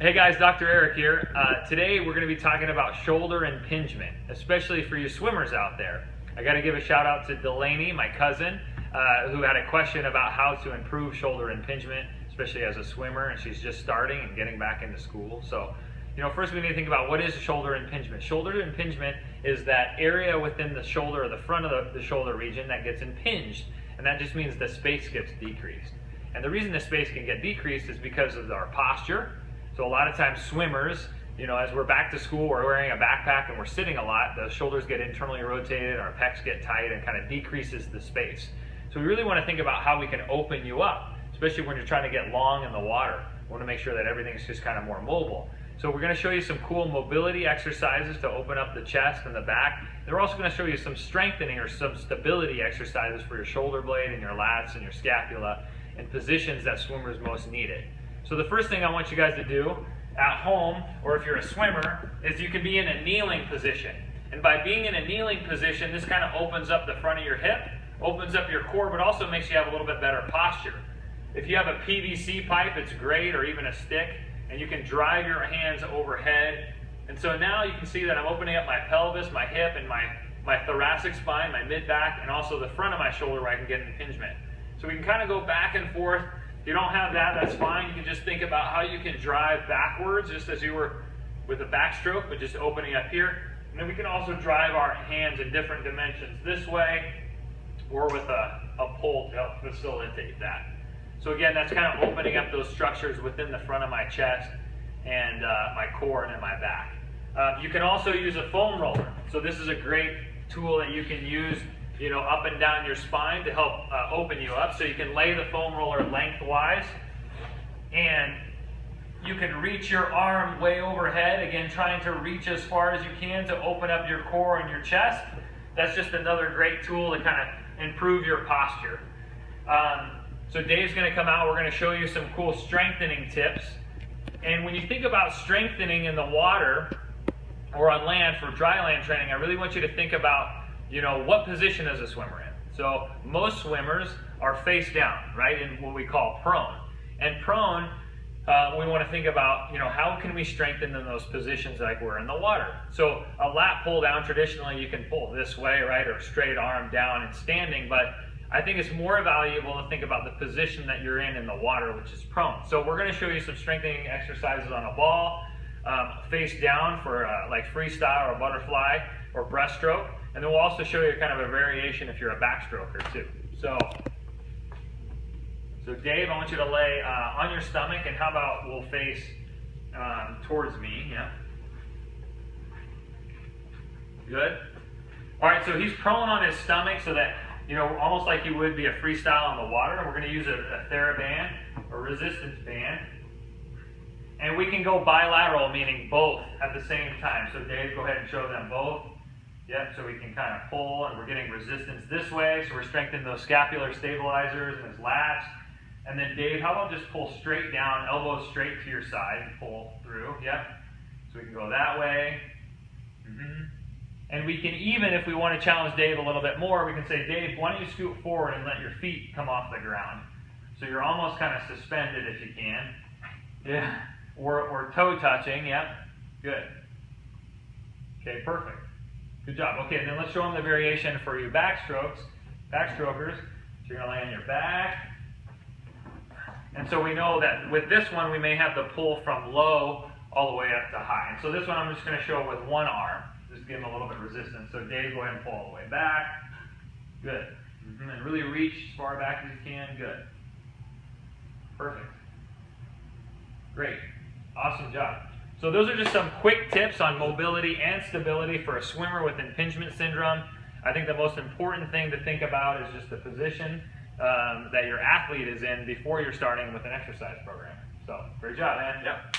Hey guys, Dr. Eric here. Today we're going to be talking about shoulder impingement, especially for you swimmers out there. I got to give a shout out to Delaney, my cousin, who had a question about how to improve shoulder impingement, especially as a swimmer, and she's just starting and getting back into school. So, first we need to think about what is shoulder impingement. Shoulder impingement is that area within the shoulder or the front of the shoulder region that gets impinged, and that just means the space gets decreased. And the reason the space can get decreased is because of our posture. So a lot of times swimmers, as we're back to school, we're wearing a backpack and we're sitting a lot, the shoulders get internally rotated, our pecs get tight, and kind of decreases the space. So we really want to think about how we can open you up, especially when you're trying to get long in the water. We want to make sure that everything's just kind of more mobile. So we're going to show you some cool mobility exercises to open up the chest and the back. And we're also going to show you some strengthening or some stability exercises for your shoulder blade and your lats and your scapula in positions that swimmers most need it. So the first thing I want you guys to do at home, or if you're a swimmer, is you can be in a kneeling position. And by being in a kneeling position, this kind of opens up the front of your hip, opens up your core, but also makes you have a little bit better posture. If you have a PVC pipe, it's great, or even a stick, and you can drive your hands overhead. And so now you can see that I'm opening up my pelvis, my hip, and my thoracic spine, my mid-back, and also the front of my shoulder where I can get an impingement. So we can kind of go back and forth. If you don't have that, that's fine. You can just think about how you can drive backwards, just as you were with a backstroke, but just opening up here. And then we can also drive our hands in different dimensions this way, or with a pull to help facilitate that. So again, that's kind of opening up those structures within the front of my chest and my core and in my back. You can also use a foam roller. So this is a great tool that you can use up and down your spine to help open you up. So you can lay the foam roller lengthwise, and you can reach your arm way overhead, again trying to reach as far as you can to open up your core and your chest. That's just another great tool to kind of improve your posture. So Dave's going to come out, we're going to show you some cool strengthening tips. And when you think about strengthening in the water or on land for dry land training, I really want you to think about what position is a swimmer in? So most swimmers are face down, right, in what we call prone. And prone, we want to think about, how can we strengthen in those positions like we're in the water? So a lat pull down, traditionally you can pull this way, right, or straight arm down and standing, but I think it's more valuable to think about the position that you're in the water, which is prone. So we're going to show you some strengthening exercises on a ball, face down for like freestyle or butterfly or breaststroke. And then we'll also show you kind of a variation if you're a backstroker too. So Dave, I want you to lay on your stomach, and how about we'll face towards me, yeah? Good. All right, so he's prone on his stomach so that, almost like you would be a freestyle on the water. And we're going to use a TheraBand, or resistance band. And we can go bilateral, meaning both at the same time. So Dave, go ahead and show them both. Yep, so we can kind of pull, and we're getting resistance this way, so we're strengthening those scapular stabilizers and his lats. And then Dave, how about just pull straight down, elbows straight to your side, and pull through, yep. So we can go that way. And we can even, if we want to challenge Dave a little bit more, we can say, Dave, why don't you scoot forward and let your feet come off the ground? So you're almost kind of suspended if you can. Yeah, or toe touching, yep, good. Okay, perfect. Good job. Okay, and then let's show them the variation for you backstrokers. So you're going to lay on your back. And so we know that with this one, we may have to pull from low all the way up to high. And so this one I'm just going to show with one arm. Just give him a little bit of resistance. So Dave, go ahead and pull all the way back. Good. And really reach as far back as you can. Good. Perfect. Great. Awesome job. So those are just some quick tips on mobility and stability for a swimmer with impingement syndrome. I think the most important thing to think about is just the position that your athlete is in before you're starting with an exercise program. So, great job, man. Yep.